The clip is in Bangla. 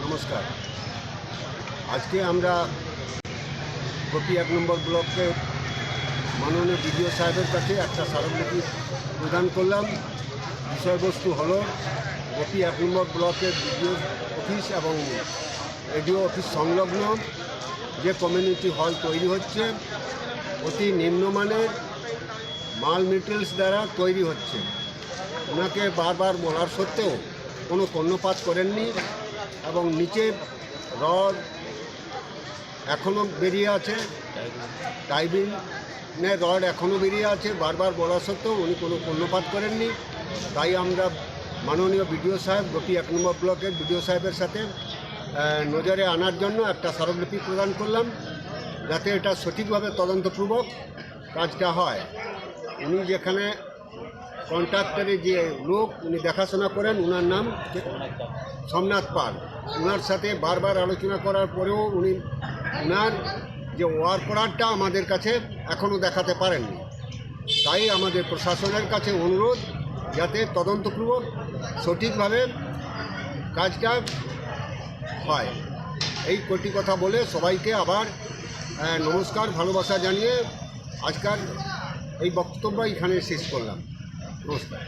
নমস্কার। আজকে আমরা গোপী 1 নম্বর ব্লকে মাননীয় বিডিও সাহেবের কাছে একটা স্মারকলিপি প্রদান করলাম। বিষয়বস্তু হলো গোপী 1 নম্বর ব্লকের বিডিও অফিস এবং এডিও অফিস সংলগ্ন যে কমিউনিটি হল তৈরি হচ্ছে অতি নিম্নমানের মাল মেটেরিয়ালস দ্বারা তৈরি হচ্ছে। ওনাকে বারবার বলার সত্ত্বেও কোনো কর্ণপাত করেননি এবং নিচে রড এখনও বেরিয়ে আছে, টাইবিনের রড এখনও বেরিয়ে আছে। বারবার বলা সত্ত্বেও উনি কোনো কর্ণপাত করেননি। তাই আমরা মাননীয় বিডিও সাহেব গোপী 1 নম্বর ব্লকের বিডিও সাহেবের সাথে নজরে আনার জন্য একটা স্মারকলিপি প্রদান করলাম, যাতে এটা সঠিকভাবে তদন্তপূর্বক কাজটা হয়। উনি যেখানে কন্ট্রাক্টরের যে লোক উনি দেখাশোনা করেন, ওনার নাম সোমনাথ পাল। ওনার সাথে বারবার আলোচনা করার পরেও উনি ওনার যে ওয়ার্ক অর্ডারটা আমাদের কাছে এখনও দেখাতে পারেননি। তাই আমাদের প্রশাসনের কাছে অনুরোধ যাতে তদন্তপূর্বক সঠিকভাবে কাজটা হয়। এই কটি কথা বলে সবাইকে আবার নমস্কার, ভালোবাসা জানিয়ে আজকাল এই বক্তব্য এখানে শেষ করলাম। নমস্কার।